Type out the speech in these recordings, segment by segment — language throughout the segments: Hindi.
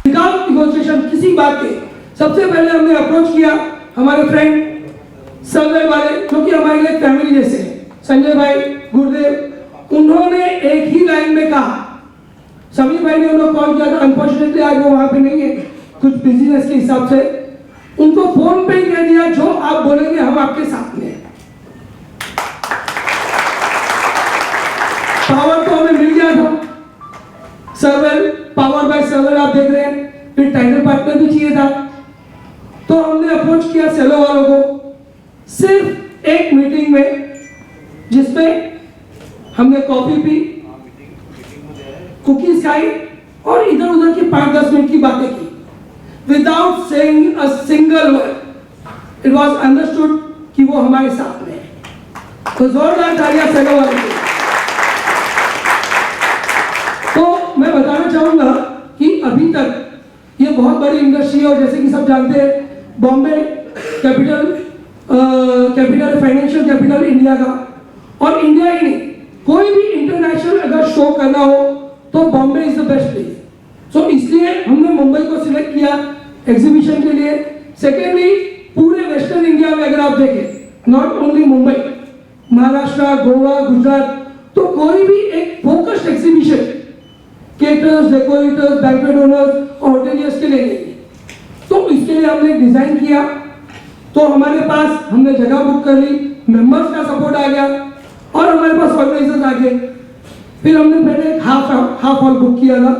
विदाउट नेगोशिएशन किसी बात के सबसे पहले हमने अप्रोच किया हमारे फ्रेंड सर्वे वाले, जो कि हमारे लिए फैमिली जैसे हैं, संजय भाई, गुरुदेव। उन्होंने एक ही लाइन में कहा, सभी भाई ने उन्हें कॉल किया था, अनफॉर्चुनेटली आज वो वहां पे नहीं है कुछ बिजनेस के हिसाब से। उनको फोन पे ही कह दिया, जो आप बोलेंगे हम आपके साथ में हैं। पावर तो हमें मिल गया था, सर्वेल, पावर बाय सर्वेल आप देख रहे हैं, फिर टाइगर पार्टनर भी चाहिए था। तो हमने अप्रोच किया सेलो वालों को सिर्फ एक मीटिंग में, जिसमें हमने कॉफी पी, कुकीज खाई और इधर उधर की 5-10 मिनट की बातें की, without saying a single word. It was understood कि वो हमारे साथ में है। तो जोरदार तालियां सेलो वालों को। तो मैं बताना चाहूंगा कि अभी तक ये बहुत बड़ी इंडस्ट्री है, और जैसे कि सब जानते हैं Bombay capital financial capital India का, और इंडिया ही नहीं, कोई भी इंटरनेशनल अगर शो करना हो तो Bombay is the best place. So इसलिए हमने मुंबई को सिलेक्ट किया एग्जीबिशन के लिए। सेकेंडली, पूरे वेस्टर्न इंडिया में अगर आप देखें, नॉट ओनली मुंबई, महाराष्ट्र, गोवा, गुजरात, तो कोई भी एक focused exhibition caterers, decorators, banquet owners और होटेलियर्स के लिए नहीं। तो इसके लिए हमने डिजाइन किया। तो हमारे पास हमने जगह बुक कर ली, मेंबर्स का सपोर्ट आ गया और हमारे पास ऑर्गेनाइजर्स आ गए। फिर हमने पहले हाफ हॉल बुक किया था।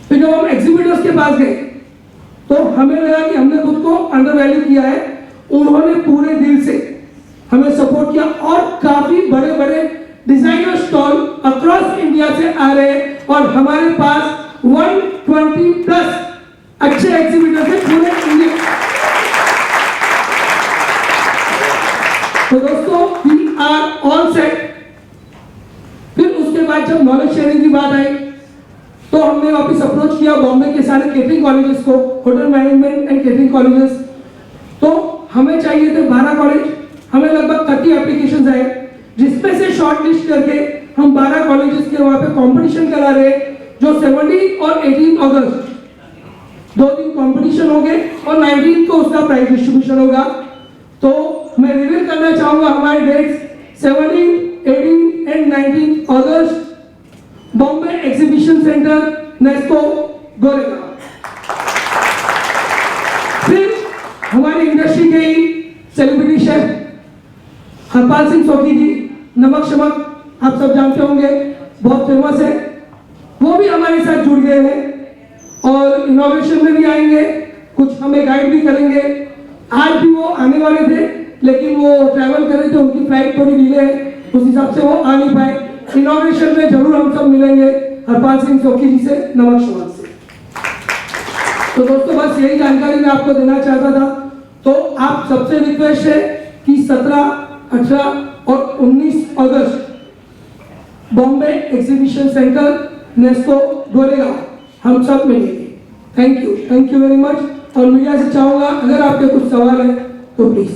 फिर जब हम एग्जीबिटर्स के पास गए तो हमें लगा कि हमने खुद को अंडर वैल्यू किया है। उन्होंने पूरे दिल से हमें सपोर्ट किया और काफी बड़े बड़े डिजाइनर स्टॉल अक्रॉस इंडिया से आ रहे हैं, और हमारे पास 120 प्लस अच्छे एग्जीबिटर्स हैं पूरे इंडिया। तो दोस्तों, वी आर ऑल सेट। फिर उसके बाद जब नॉलेज शेयरिंग की बात आई तो हमने वापस अप्रोच किया बॉम्बे के सारे केटरिंग कॉलेजेस को, hotel management and catering colleges. तो हमें चाहिए थे 12 कॉलेज, हमें लगभग 30 एप्लीकेशंस आए, जिसमें से शॉर्ट लिस्ट करके हम 12 कॉलेजेस के वहां पे कंपटीशन करा रहे हैं, जो 17 और 18 अगस्त 2 दिन कंपटीशन होंगे और 19 को उसका प्राइज डिस्ट्रीब्यूशन होगा। तो मैं रिवील करना चाहूंगा हमारे डेट्स 17, 18 एंड 19 अगस्त, बॉम्बे एग्जीबिशन सेंटर, नेस्को, गोरेगांव। फिर हमारी इंडस्ट्री के ही सेलिब्रिटी शेफ हरपाल सिंह सोकी जी, नमक शमक आप सब जानते होंगे, बहुत फेमस है, वो भी हमारे साथ जुड़ गए हैं और इनोवेशन में भी आएंगे, कुछ हमें गाइड भी करेंगे। आज भी वो आने वाले थे, लेकिन वो ट्रैवल कर रहे थे, उनकी फ्लाइट थोड़ी डिले है, उस हिसाब से वो आ नहीं पाए। इनोवेशन में जरूर हम सब मिलेंगे हरपाल सिंह सोकी जी से, नमक शमक से। तो दोस्तों, बस यही जानकारी मैं आपको देना चाहता था। तो आप सबसे रिक्वेस्ट है कि 17, 18 और 19 अगस्त बॉम्बे एग्जीबिशन सेंटर, नेस्को, गोरेगांव, हम सब मिलेंगे। Thank you very much. और मीडिया से चाहूंगा अगर आपके कुछ सवाल है तो प्लीज।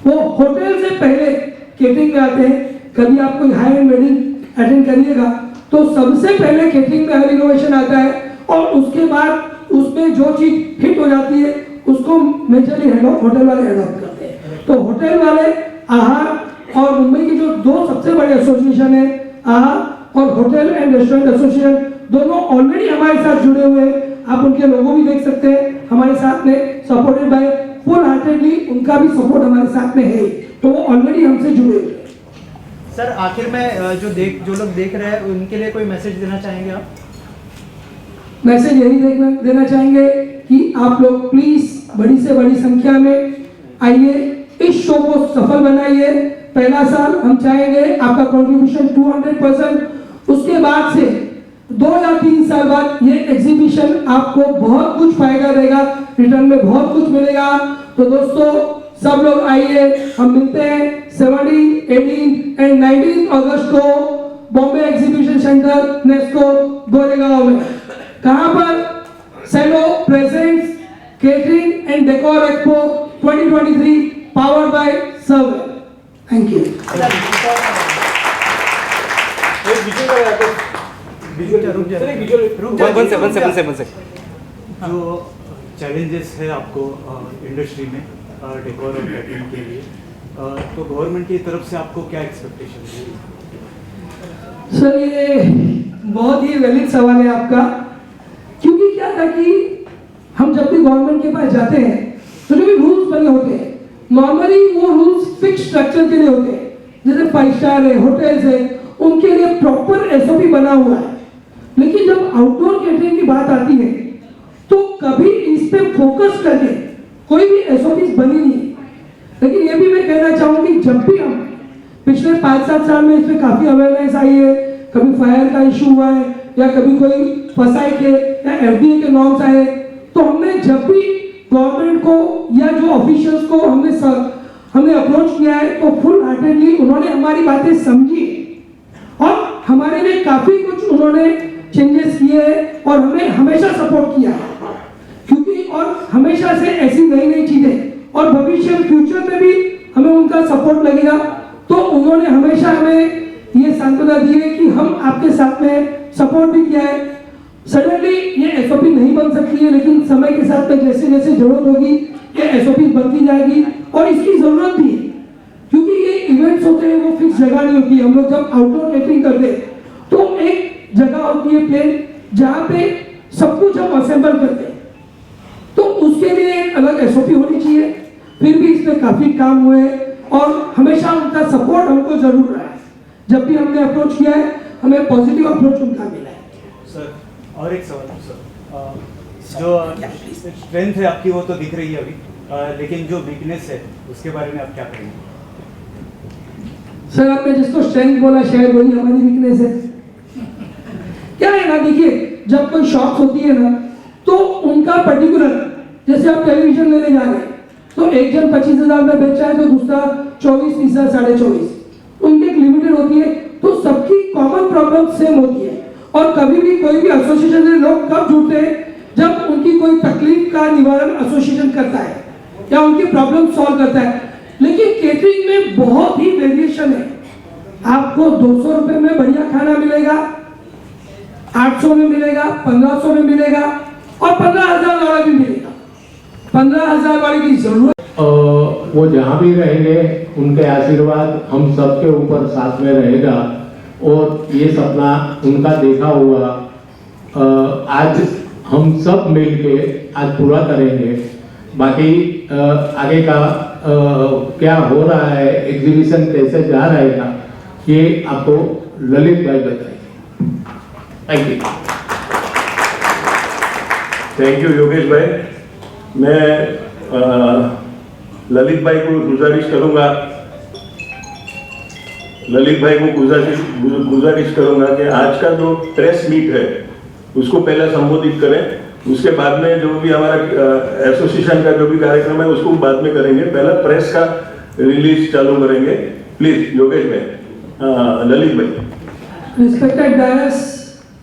वो होटल से पहले केटरिंग में आते हैं, कभी आप कोई हाई एंड वेडिंग अटेंड करिएगा तो सबसे पहले केटरिंग में हर इनोवेशन आता है, और उसके बाद उसमें जो चीज हिट हो जाती है उसको मेजरली होटल वाले अडॉप्ट करते हैं। तो होटल वाले, आहार और मुंबई की जो 2 सबसे बड़े एसोसिएशन है, आहार और होटल एंड रेस्टोरेंट एसोसिएशन, दोनों ऑलरेडी हमारे साथ जुड़े हुए हैं। आप उनके लोगो भी देख सकते हैं हमारे साथ में, सपोर्टेड बाय फुल हार्टेडली, उनका भी सपोर्ट हमारे साथ में है, तो वो ऑलरेडी हमसे जुड़े हुए हैं। सर, आखिर में जो लोग देख रहे हैं उनके लिए कोई मैसेज देना चाहेंगे आप? मैसेज यही देना चाहेंगे कि आप लोग प्लीज बड़ी से बड़ी संख्या में आइए, इस शो को सफल बनाइए। पहला साल हम चाहेंगे आपका कंट्रीब्यूशन 200%, उसके बाद से 2 या 3 साल बाद ये एग्जीबिशन आपको बहुत कुछ फायदा देगा, रिटर्न में बहुत कुछ मिलेगा। तो दोस्तों, सब लोग आइए, हम मिलते हैं 17, 18 एंड 19 अगस्त को बॉम्बे एग्जीबिशन सेंटर, नेस्को, गोरेगांव में। कहां पर? Cello presents catering and decor expo 2023 powered by survey. Thank you. रुक जा। वन से जो चैलेंजेस है आपको इंडस्ट्री में डेकोर और कैटरिंग के लिए, तो गवर्नमेंट की तरफ से आपको क्या एक्सपेक्टेशन है? सर ये बहुत ही वैलिड सवाल है आपका, क्योंकि क्या था कि हम जब भी गवर्नमेंट के पास जाते हैं तो जो भी रूल्स बने होते हैं नॉर्मली वो रूल्स फिक्स स्ट्रक्चर के लिए होते हैं, जैसे 5 स्टार है, होटल्स है, उनके लिए प्रॉपर एसओपी बना हुआ है। लेकिन जब आउटडोर कैटरिंग की बात आती है तो कभी इस पे फोकस करके कोई भी एसओपी बनी नहीं। लेकिन ये भी मैं कहना चाहूँ कि जब भी हम पिछले 5-7 साल में इसमें काफी अवेयरनेस आई है, कभी फायर का इशू हुआ है या कभी कोई फसाई के या एफडीए के नॉर्म्स आए, तो हमने जब भी गवर्नमेंट को या जो ऑफिशियल्स को हमने अप्रोच किया है तो फुल हार्टेडली उन्होंने हमारी बातें समझी और हमारे लिए काफी कुछ उन्होंने चेंजेस किए हैं और हमें हमेशा सपोर्ट किया, क्योंकि और हमेशा से ऐसी नई नई चीजें और भविष्य फ्यूचर में भी हमें उनका सपोर्ट लगेगा। तो उन्होंने हमेशा हमें ये सांत्वना दी है कि हम आपके साथ में सपोर्ट भी किया है। सडनली ये एसओपी नहीं बन सकती है, लेकिन समय के साथ में जैसे जैसे जरूरत होगी ये एसओपी बनती जाएगी और इसकी जरूरत भी है, क्योंकि ये इवेंट्स होते हैं वो फिक्स जगह नहीं होती। हम लोग जब आउटडोर कैटरिंग करते हैं तो एक जगह होती है प्लेन जहाँ पे सब कुछ हम असेंबल करते हैं, तो उसके लिए एक अलग एसओपी होनी चाहिए। फिर भी इसमें काफी काम हुए और हमेशा उनका सपोर्ट हमको जरूर रहा है। जब भी हमने अप्रोच किया है हमें पॉजिटिव अप्रोच उनका मिला है। सर और एक सवाल सर, जो स्ट्रेंथ है आपकी वो तो दिख रही है अभी, लेकिन जो वीकनेस है उसके बारे में आप क्या करेंगे? सर आपने जिसको स्ट्रेंथ बोला शायद वही हमारी वीकनेस है। क्या है ना, देखिए जब कोई शॉप्स होती है ना तो उनका पर्टिकुलर, जैसे आप टेलीविजन लेने जा रहे हैं तो एक जन 25,000 में बेच रहा है तो दूसरा 24, तीसरा 24.5, उनकी एक लिमिटेड होती है। तो सबकी कॉमन प्रॉब्लम सेम होती है और कभी भी कोई भी एसोसिएशन में लोग कब जुड़ते हैं जब उनकी कोई तकलीफ का निवारण एसोसिएशन करता है या उनकी प्रॉब्लम सॉल्व करता है। लेकिन केटरिंग में बहुत ही वेरिएशन है। आपको 200 रुपए में बढ़िया खाना मिलेगा, 800 में मिलेगा, 1500 में मिलेगा और 15,000 वाला भी मिलेगा। 15,000 वाले की जरूरत, वो जहाँ भी रहेंगे उनके आशीर्वाद हम सबके ऊपर साथ में रहेगा और ये सपना उनका देखा हुआ आज हम सब मिलके आज पूरा करेंगे। बाकी आगे का क्या हो रहा है, एग्जीबिशन कैसे जा रहेगा, ये आपको ललित भाई बताएंगे। Thank you. Thank you Yogesh भाई। मैं ललित भाई को गुजारिश करूंगा कि आज का जो प्रेस मीट है उसको पहले संबोधित करें, उसके बाद में जो भी हमारा एसोसिएशन का जो भी कार्यक्रम है उसको बाद में करेंगे। पहला प्रेस का रिलीज चालू करेंगे। प्लीज योगेश भाई, ललित भाई। Respected dais,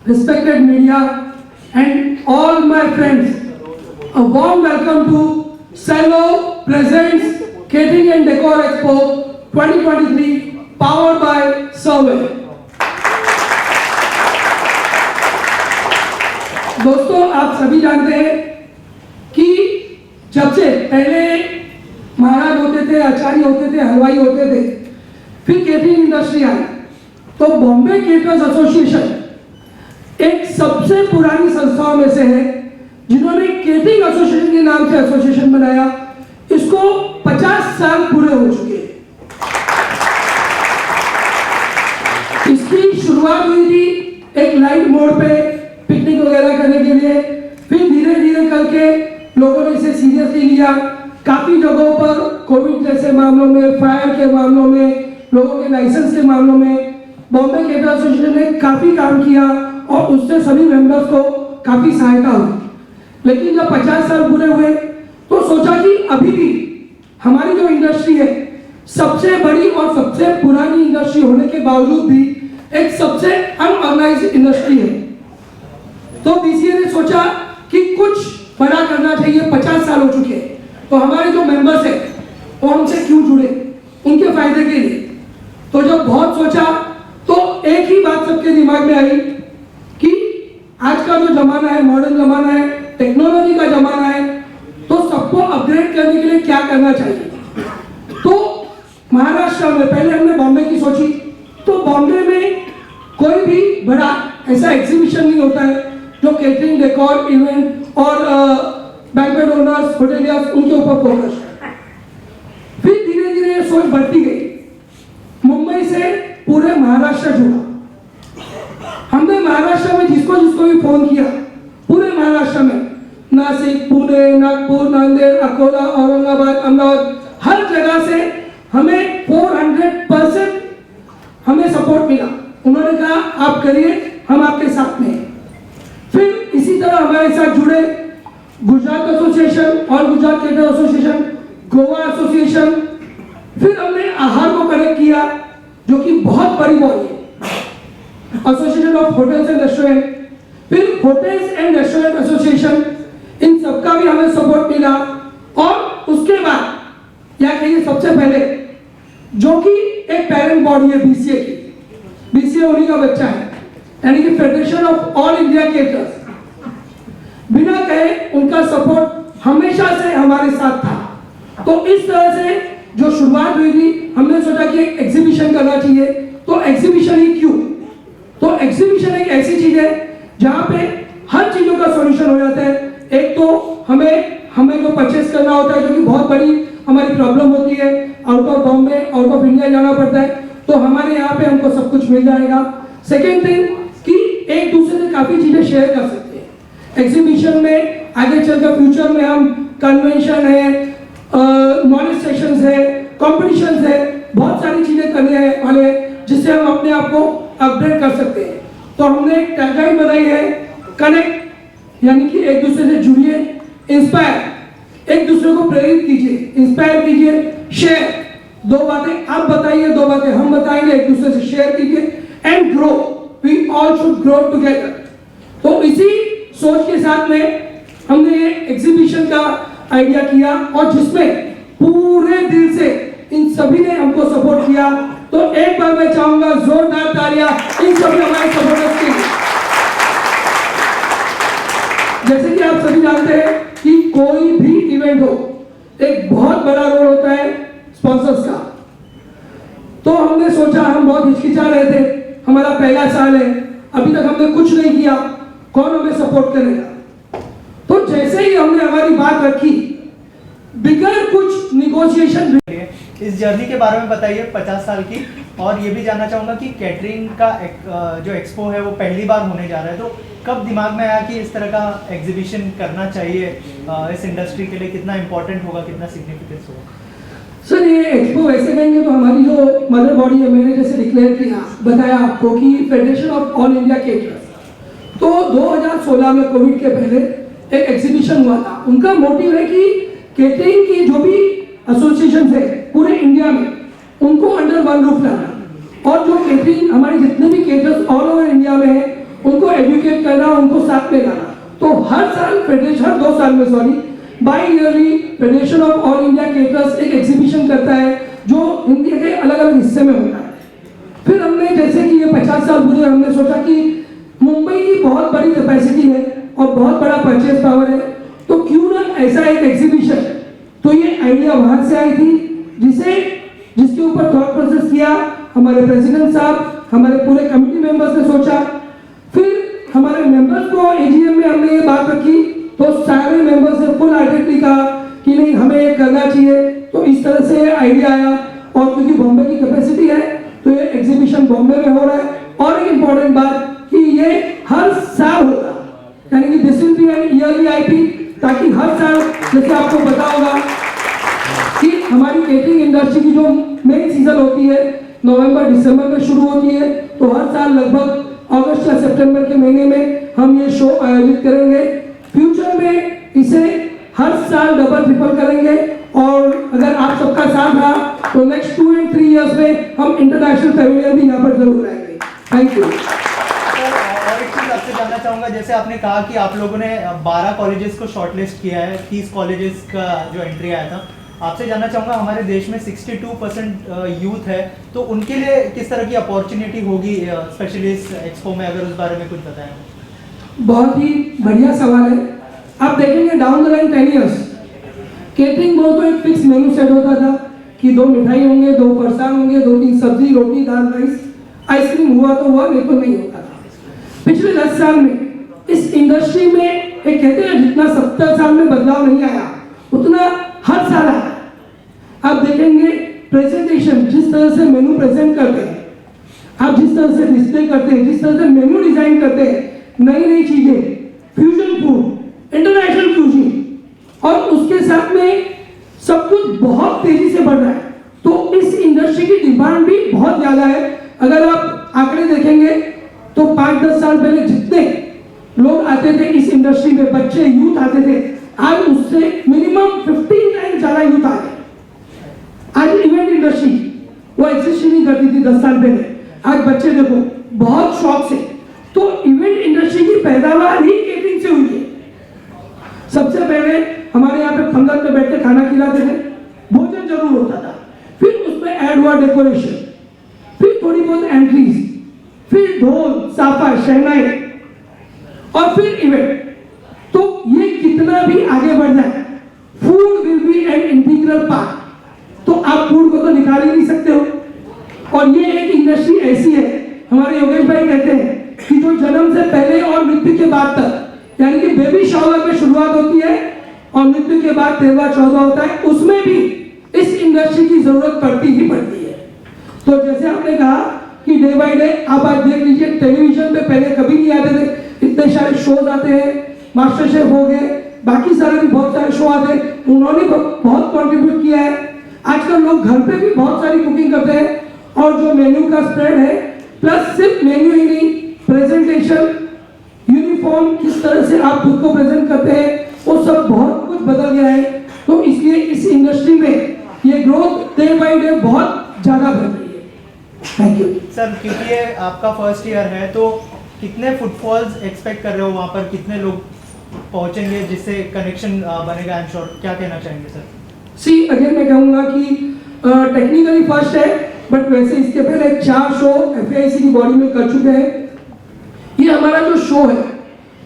respected media and all my friends, a warm welcome to Cello presents Catering and Decor Expo 2023 powered by Survey। दोस्तों आप सभी जानते हैं कि जब से पहले महाराज होते थे, आचार्य होते थे, हलवाई होते थे, फिर केटरिंग इंडस्ट्री आई तो बॉम्बे केटरर्स एसोसिएशन एक सबसे पुरानी संस्थाओं में से है जिन्होंने केटरिंग एसोसिएशन के नाम से एसोसिएशन बनाया। इसको 50 साल पूरे हो चुके हैं। इसकी शुरुआत हुई थी एक लाइट मोड पे पिकनिक वगैरह करने के लिए, फिर धीरे धीरे करके लोगों ने इसे सीरियसली लिया। काफी जगहों पर कोविड जैसे मामलों में, फायर के मामलों में, लोगों के लाइसेंस के मामलों में बॉम्बे केटरर्स एसोसिएशन ने काफी काम किया और उससे सभी मेंबर्स को काफी सहायता हुई। लेकिन जब 50 साल पूरे हुए तो सोचा कि अभी भी हमारी जो इंडस्ट्री है सबसे बड़ी और सबसे पुरानी इंडस्ट्री होने के बावजूद भी एक सबसे अनऑर्गेनाइज्ड इंडस्ट्री है। तो बीसीए ने सोचा कि कुछ बड़ा करना चाहिए। 50 साल हो चुके हैं तो हमारे जो मेंबर्स हैं वो हमसे क्यों जुड़े, उनके फायदे के लिए। तो जब बहुत सोचा तो एक ही बात सबके दिमाग में आई कि आज का जो जमाना है, मॉडर्न जमाना है, टेक्नोलॉजी का जमाना है, तो सबको अपग्रेड करने के लिए क्या करना चाहिए। तो महाराष्ट्र में पहले हमने बॉम्बे की सोची, तो बॉम्बे में कोई भी बड़ा ऐसा एग्जीबिशन नहीं होता है जो केटरिंग, डेकोर, इवेंट और बैंक्वेट ओनर्स, होटेलियर्स उनके ऊपर फोकस है। फिर धीरे धीरे ये सोच बढ़ती गई, मुंबई से पूरे महाराष्ट्र जुड़ा। हमने महाराष्ट्र में जिसको जिसको भी फोन किया, पूरे महाराष्ट्र में नासिक, पुणे, नागपुर, नांदेड़, अकोला, औरंगाबाद, अहमदाबाद, हर जगह से हमें 400% हमें सपोर्ट मिला। उन्होंने कहा आप करिए, हम आपके साथ में हैं। फिर इसी तरह हमारे साथ जुड़े गुजरात एसोसिएशन और Gujarat theatre association, Goa association. फिर हमने आहार को कनेक्ट किया जो कि बहुत बड़ी बॉडी है, association of hotels and restaurant, फिर होटल्स एंड रेस्टोरेंट एसोसिएशन, इन सबका भी हमें सपोर्ट मिला। और उसके बाद या कहिए सबसे पहले जो कि एक पेरेंट बॉडी है बीसीए की, बीसीए उन्हीं का बच्चा है, यानी कि federation of all India caterers, बिना कहे उनका सपोर्ट हमेशा से हमारे साथ था। तो इस तरह से जो शुरुआत हुई थी, हमने सोचा कि एक एग्जीबिशन करना चाहिए। तो एग्जीबिशन ही क्यों? तो एग्जीबिशन एक ऐसी चीज है जहां पे हर चीजों का सॉल्यूशन हो जाता है। एक तो हमें जो परचेस करना होता है, जो कि बहुत बड़ी हमारी प्रॉब्लम होती है, out of Bombay, out of India जाना पड़ता है, तो हमारे यहाँ पे हमको सब कुछ मिल जाएगा। सेकेंड थिंग कि एक दूसरे से काफी चीजें शेयर कर सकते हैं। एग्जीबिशन में आगे चलकर फ्यूचर में हम कन्वेंशन है, नॉलेज सेशंस है, कॉम्पिटिशन्स है, बहुत सारी चीजें करने वाले हैं जिससे हम अपने आप को अपग्रेड कर सकते हैं। तो हमने एक टैगलाइन बनाई है, कनेक्ट, यानी कि एक दूसरे से जुड़िए, इंस्पायर, एक दूसरे को प्रेरित कीजिए, इंस्पायर कीजिए, शेयर, दो बातें आप बताइए, दो बातें हम बताएंगे, एक दूसरे से शेयर कीजिए, and grow, we all should grow together. तो इसी सोच के साथ में हमने ये एग्जीबिशन का आइडिया किया और जिसमें पूरे दिल से इन सभी ने हमको सपोर्ट किया। तो एक बार मैं चाहूंगा जोरदार तालियां इन सभी हमारे सपोर्टर्स के लिए। जैसे कि आप सभी जानते हैं कि कोई भी इवेंट हो, एक बहुत बड़ा रोल होता है स्पॉन्सर्स का। तो हमने सोचा, हम बहुत हिचकिचा रहे थे, हमारा पहला साल है, अभी तक हमने कुछ नहीं किया, कौन हमें सपोर्ट करेगा। तो जैसे ही हमने हमारी बात रखी, बिगर कुछ निगोशिएशन, इस जर्नी के बारे में बताइए 50 साल की। और ये भी जानना चाहूँगा कि कैटरिंग का जो एक्सपो है वो पहली बार होने जा रहा है, तो कब दिमाग में आया कि इस तरह का एग्जीबिशन करना चाहिए, इस इंडस्ट्री के लिए कितना इम्पोर्टेंट होगा, कितना सिग्निफिकेंस होगा? सर ये एक्सपो वैसे कहेंगे तो हमारी जो मदर बॉडी है, मैंने जैसे डिक्लेयर किया, बताया आपको कि federation of all India caterers, तो 2016 में कोविड के पहले एक एग्जीबिशन हुआ था। उनका मोटिव है कि केटरिंग की जो भी एसोसिएशन है पूरे इंडिया में, उनको अंडर वन रूफ लाना, और जो केटरिंग हमारे जितने भी केटर्स ऑल ओवर इंडिया में है उनको एजुकेट करना, उनको साथ में लाना। तो हर साल फेडरेशन, हर 2 साल में sorry, by yearly federation of all India caterers एक एग्जीबिशन करता है जो इंडिया के अलग अलग हिस्से में होता है। फिर हमने जैसे कि ये 50 साल पूरे, हमने सोचा कि मुंबई की बहुत बड़ी कैपेसिटी है और बहुत बड़ा परचेज पावर है, तो क्यों ना ऐसा एक एग्जीबिशन। तो ये आइडिया वहां से आई थी, जिसके ऊपर थॉट प्रोसेस किया हमारे प्रेसिडेंट साहब, हमारे पूरे कमिटी मेंबर्स ने सोचा। फिर हमारे मेंबर्स को एजीएम में हमने ये बात रखी, तो सारे मेंबर्स ने फुल हार्टेडली कहा कि नहीं हमें ये करना चाहिए। तो इस तरह से आइडिया आया, और क्योंकि बॉम्बे की कैपेसिटी है तो ये एग्जीबिशन बॉम्बे में हो रहा है। और एक इम्पॉर्टेंट बात कि ये हर साल होगा, यानी कि this will be an early IP, ताकि हर साल, जैसे आपको पता होगा कि हमारी केटरिंग इंडस्ट्री की जो मेन सीजन होती है नवंबर दिसंबर में शुरू होती है, तो हर साल लगभग अगस्त या सितंबर के महीने में हम ये शो आयोजित करेंगे। फ्यूचर में इसे हर साल डबल ट्रिपल करेंगे, और अगर आप सबका साथ रहा तो नेक्स्ट 2 and 3 इयर्स में हम इंटरनेशनल पैविलियन भी यहाँ पर जरूर आएंगे। Thank you. और एक चीज़ आपसे जानना चाहूँगा, जैसे आपने कहा कि आप लोगों ने 12 कॉलेजेस को शॉर्टलिस्ट किया है, 30 कॉलेजेस का जो एंट्री आया था। आपसे जानना चाहूँगा, हमारे देश में 62% यूथ है, तो उनके लिए किस तरह की अपॉर्चुनिटी होगी स्पेशली इस एक्सपो में, अगर उस बारे में कुछ बताएं। बहुत ही बढ़िया सवाल है। आप देखेंगे down the line 10 years catering में तो एक फिक्स मेनू सेट होता था कि 2 मिठाई होंगे, 2 फरसान होंगे, 2-3 सब्जी, रोटी, दाल, राइस, आइसक्रीम हुआ तो हुआ, नहीं तो नहीं होता था। पिछले 10 साल में इस इंडस्ट्री में एक कहते हैं जितना 70 साल में बदलाव नहीं आया उतना हर साल आया। आप देखेंगे प्रेजेंटेशन, जिस तरह से मेनू प्रेजेंट करते हैं, आप जिस तरह से डिस्प्ले करते हैं, जिस तरह से मेनू डिजाइन करते हैं, नई नई चीजें, फ्यूजन फूड, इंटरनेशनल फ्यूजन, और उसके साथ में सब कुछ बहुत तेजी से बढ़ रहा है। तो इस इंडस्ट्री की डिमांड भी बहुत ज्यादा है। अगर आप आंकड़े देखेंगे तो 5-10 साल पहले जितने लोग आते थे इस इंडस्ट्री में, बच्चे, यूथ आते थे, आज उससे मिनिमम 15 टाइम ज्यादा यूथ आ गए। आज इवेंट इंडस्ट्री वो एग्जिस्ट नहीं करती थी 10 साल पहले, आज बच्चे देखो बहुत शौक से। तो इवेंट इंडस्ट्री की पैदावार ही केटरिंग से हुई है। सबसे पहले हमारे यहाँ पे फंगल पे बैठ के खाना खिलाते थे, भोजन जरूर होता था, फिर उसमें ऐड हुआ डेकोरेशन, फिर थोड़ी बहुत एंट्रीज, फिर ढोल, साफा, शहनाई, और फिर इवेंट। तो ये कितना भी आगे बढ़ जाए, food will be an integral part. तो आप फूड को तो निकाल ही नहीं सकते हो। और ये एक इंडस्ट्री ऐसी है, हमारे योगेश भाई कहते हैं कि जो जन्म से पहले और मृत्यु के बाद तक, यानी कि बेबी शावर में शुरुआत होती है और मृत्यु के बाद 13वां-14वां होता है, उसमें भी इस इंडस्ट्री की जरूरत पड़ती ही पड़ती है। तो जैसे आपने कहा कि डे बाय डे आप आज देख लीजिए, टेलीविजन पे पहले कभी नहीं आते थे, इतने सारे शोज आते हैं, मास्टर शेफ हो गए, बाकी सारे भी बहुत सारे शो आते हैं, उन्होंने बहुत कंट्रीब्यूट किया है। आजकल लोग घर पे भी बहुत सारी कुकिंग करते हैं, और जो मेन्यू का स्प्रेड है, प्लस सिर्फ मेन्यू ही नहीं, प्रेजेंटेशन, यूनिफॉर्म, किस तरह से आप खुद को प्रेजेंट करते हैं, वो सब बहुत कुछ बदल गया है। तो इसलिए इस इंडस्ट्री में ये ग्रोथ डे बाय डे बहुत ज्यादा बढ़ रही है। थैंक यू सर, क्योंकि ये आपका फर्स्ट ईयर है, तो कितने फुटफॉल्स एक्सपेक्ट कर रहे हो, वहाँ पर कितने लोग पहुँचेंगे जिससे कनेक्शन बनेगा? आई एम श्योर, क्या कहना चाहेंगे सर? सी अगेन मैं कहूँगा कि टेक्निकली फर्स्ट है, बट वैसे इसके पहले 4 शो FAIC की बॉडी में कर चुके हैं। ये हमारा जो शो है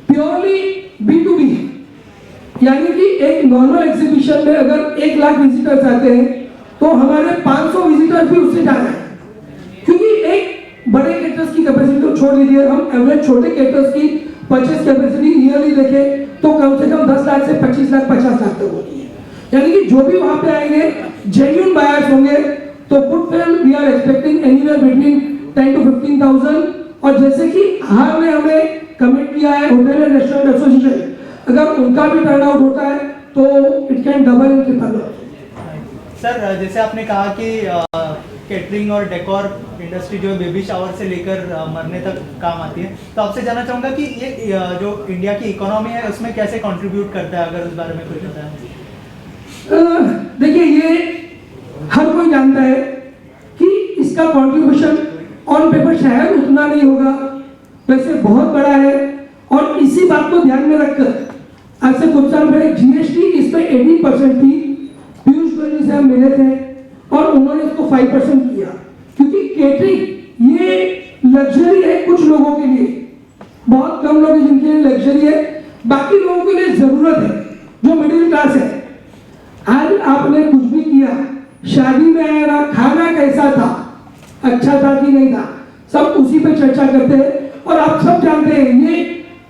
प्योरली B2B है, यानी कि एक नॉर्मल एग्जीबिशन में अगर 1 लाख विजिटर्स आते हैं तो हमारे 500 विजिटर्स भी उससे ज्यादा है, क्योंकि एक बड़े केटर्स की कैपेसिटी तो छोड़ लीजिए, हम एवरेज छोटे केटर्स की परचेस कैपेसिटी ईयरली देखें तो कम से कम 10 लाख से 25 लाख 50 लाख तक होती है। यानी कि जो भी वहां पे आएंगे जेन्युइन बायर्स होंगे। तो footfall we are expecting anywhere between 10 to 15,000। और जैसे कि हाल में हमें कमिट किया है होटल एंड रेस्टोरेंट एसोसिएशन, अगर उनका भी टर्नआउट होता है तो it can double in triple. Sir, जैसे आपने कहा कि केटरिंग और डेकोर इंडस्ट्री जो है बेबी शावर से लेकर मरने तक काम आती है, तो आपसे जानना चाहूँगा कि ये जो इंडिया की इकोनॉमी है उसमें कैसे कंट्रीब्यूट करता है, अगर उस बारे में कुछ बताएं। देखिए, ये हर कोई जानता है कि इसका कंट्रीब्यूशन ऑन पेपर शायद उतना नहीं होगा, वैसे बहुत बड़ा है। और इसी बात को ध्यान में रखकर आज से कुछ साल पहले GST इसमें 18% थी, पीयूष गोयल से हम मिले थे और उन्होंने इसको 5% किया, क्योंकि केटरिंग ये लग्जरी है कुछ लोगों के लिए, बहुत कम लोग हैं जिनके लिए लग्जरी है, बाकी लोगों के लिए जरूरत है जो मिडिल क्लास है। आज आपने कुछ भी किया, शादी में आया ना, खाना कैसा था, अच्छा था कि नहीं था, सब उसी पे चर्चा करते हैं। और आप सब जानते हैं, ये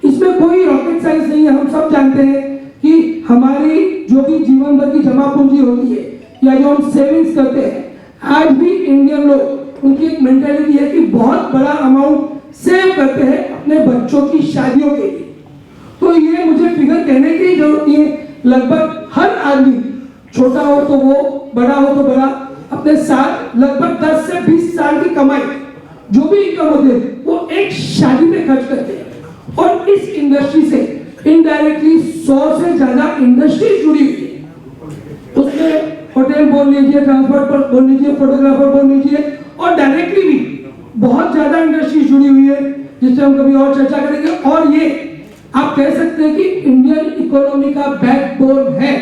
इसमें कोई रॉकेट साइंस नहीं है, हम सब जानते हैं कि हमारी जो भी जीवन भर की जमा पूंजी होती है या जो हम सेविंग्स करते हैं, आज भी इंडियन लोग, उनकी एक मेंटालिटी है कि बहुत बड़ा अमाउंट सेव करते हैं अपने बच्चों की शादियों के लिए। तो ये मुझे फिगर कहने की जरूरत नहीं है, लगभग हर आदमी, छोटा हो तो वो, बड़ा हो तो बड़ा, अपने साथ लगभग 10 से 20 साल की कमाई जो भी इनकम होती है वो एक शादी पे खर्च करते हैं। और इस इंडस्ट्री से इनडायरेक्टली 100 से ज्यादा इंडस्ट्री जुड़ी हुई है। उसमें होटल बोल लीजिए, ट्रांसपोर्ट बोल लीजिए, फोटोग्राफर बोल लीजिए, और डायरेक्टली भी बहुत ज्यादा इंडस्ट्री जुड़ी हुई है, जिससे हम कभी और चर्चा करेंगे। और ये आप कह सकते हैं कि इंडियन इकोनॉमी का बैकबोन है।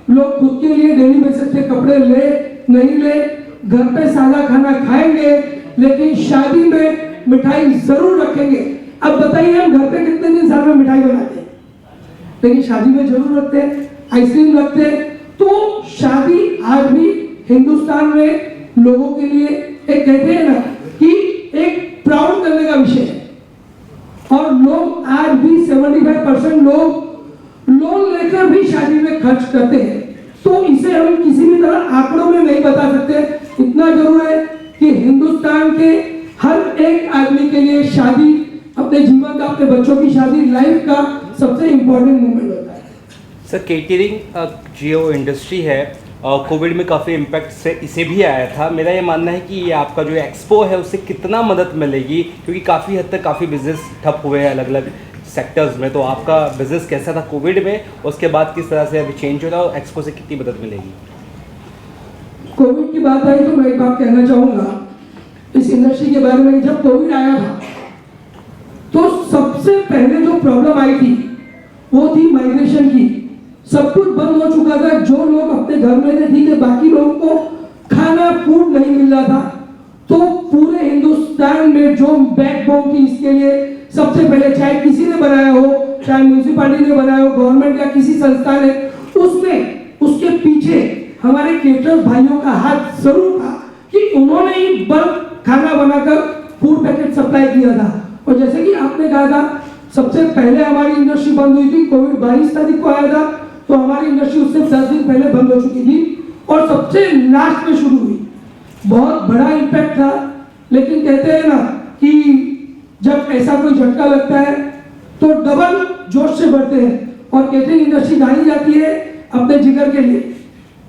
लोग खुद के लिए डेली बेसिस पे कपड़े ले नहीं ले, घर पे सादा खाना खाएंगे, लेकिन शादी में मिठाई जरूर रखेंगे। अब बताइए हम घर पे कितने दिन साल में मिठाई बनाते हैं, लेकिन शादी में जरूर रखते हैं, आइसक्रीम रखते हैं। तो शादी आज भी हिंदुस्तान में लोगों के लिए एक कहते हैं ना कि एक प्राउड करने का विषय है। और लोग आज भी 75% लोग लोन लेकर भी शादी में खर्च करते हैं। तो इसे हम किसी भी तरह आंकड़ों में नहीं बता सकते। इतना जरूर है कि हिंदुस्तान के हर एक आदमी के लिए शादी अपने जीवन का, अपने बच्चों की शादी लाइफ का सबसे इंपॉर्टेंट मोमेंट होता है। सर केटरिंग जो इंडस्ट्री है कोविड में काफ़ी इम्पैक्ट से इसे भी आया था। मेरा ये मानना है कि ये आपका जो एक्सपो है उससे कितना मदद मिलेगी, क्योंकि काफ़ी हद तक काफ़ी बिजनेस ठप हुए हैं अलग अलग सेक्टर्स में। तो आपका बिजनेस कैसा था कोविड में, उसके बाद किस तरह से अभी चेंज हो रहा है और एक्सपो से कितनी मदद मिलेगी? कोविड की बात आई तो मैं एक बात कहना चाहूँगा इस इंडस्ट्री के बारे में। जब कोविड आया था तो सबसे पहले जो प्रॉब्लम आई थी वो थी माइग्रेशन की। सब कुछ बंद हो चुका था, जो लोग अपने घर में थे ठीक है, बाकी लोगों को खाना फूड नहीं मिल रहा था। तो पूरे हिंदुस्तान में जो बैकबोन थी इसके लिए सबसे पहले, चाहे किसी ने बनाया हो, चाहे म्यूनिसिपैलिटी ने बनाया हो, गवर्नमेंट या किसी संस्था ने, उसमें उसके पीछे हमारे केटरर भाइयों का हाथ जरूर था कि उन्होंने ही बल्क खाना बनाकर फूड पैकेट सप्लाई किया था। और जैसे कि आपने कहा था सबसे पहले हमारी इंडस्ट्री बंद हुई थी, कोविड 22 तारीख को आया था, तो हमारी इंडस्ट्री उससे 10 दिन पहले बंद हो चुकी थी और सबसे लास्ट में शुरू हुई। बहुत बड़ा इम्पैक्ट था, लेकिन कहते हैं ना कि जब ऐसा कोई झटका लगता है तो डबल जोश से बढ़ते हैं। और केटरिंग इंडस्ट्री जानी जाती है अपने जिगर के लिए,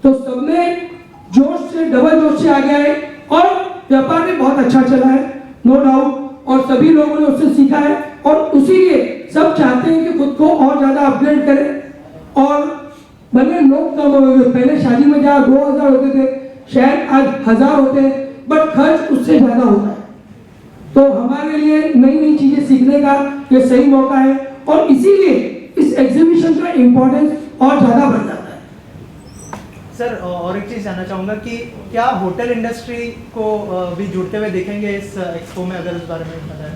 तो सबने जोश से डबल जोश से आगे आए और व्यापार भी बहुत अच्छा चला है, नो डाउट। और सभी लोगों ने उससे सीखा है और उसी लिए सब चाहते हैं कि खुद को और ज्यादा अपग्रेड करें। और भले लोग कम हो गए, पहले शादी में जहाँ 2000 होते थे शायद आज 1000 होते हैं, बट खर्च उससे ज्यादा होता है। तो हमारे लिए नई नई चीजें सीखने का ये सही मौका है और इसीलिए इस एग्जीबिशन का इम्पोर्टेंस और ज्यादा बढ़ जाता है। सर और एक चीज़ जानना चाहूँगा कि क्या होटल इंडस्ट्री को भी जुड़ते हुए देखेंगे इस एक्सपो में, अगर उस बारे में बताएं।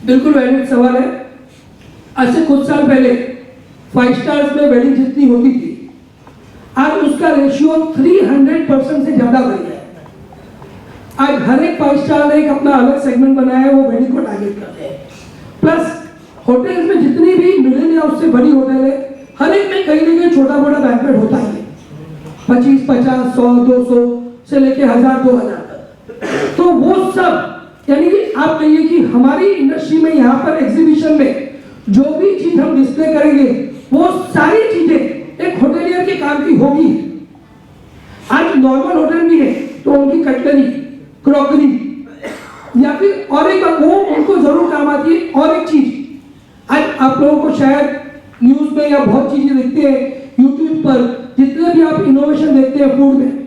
बिल्कुल वैलिड सवाल है। आज से कुछ साल पहले 5 स्टार्स में वेडिंग जितनी होती थी, आज उसका रेशियो 300% से ज्यादा बढ़ गया है। आज हर एक 5 स्टार ने एक अपना अलग सेगमेंट बनाया है, वो वेडिंग को टारगेट करते हैं। प्लस होटल्स में जितनी भी मिडिल या उससे बड़ी होटल है, हर एक में कहीं ना कहीं छोटा मोटा बैंक्वेट होता है, 25, 50, 100, 200 से लेके 1000, 2000 तक। तो वो सब यानी कि आप कहिए कि हमारी इंडस्ट्री में यहाँ पर एग्जीबिशन में जो भी चीज हम डिस्प्ले करेंगे वो सारी चीजें एक होटेलियर के काम की होगी। आज नॉर्मल होटल भी है तो उनकी कटलरी, क्रॉकरी या फिर और एक वो उनको जरूर काम आती है। और एक चीज आज आप लोगों को शायद न्यूज में या बहुत चीजें देखते हैं यूट्यूब पर, जितने भी आप इनोवेशन देखते हैं फूड में,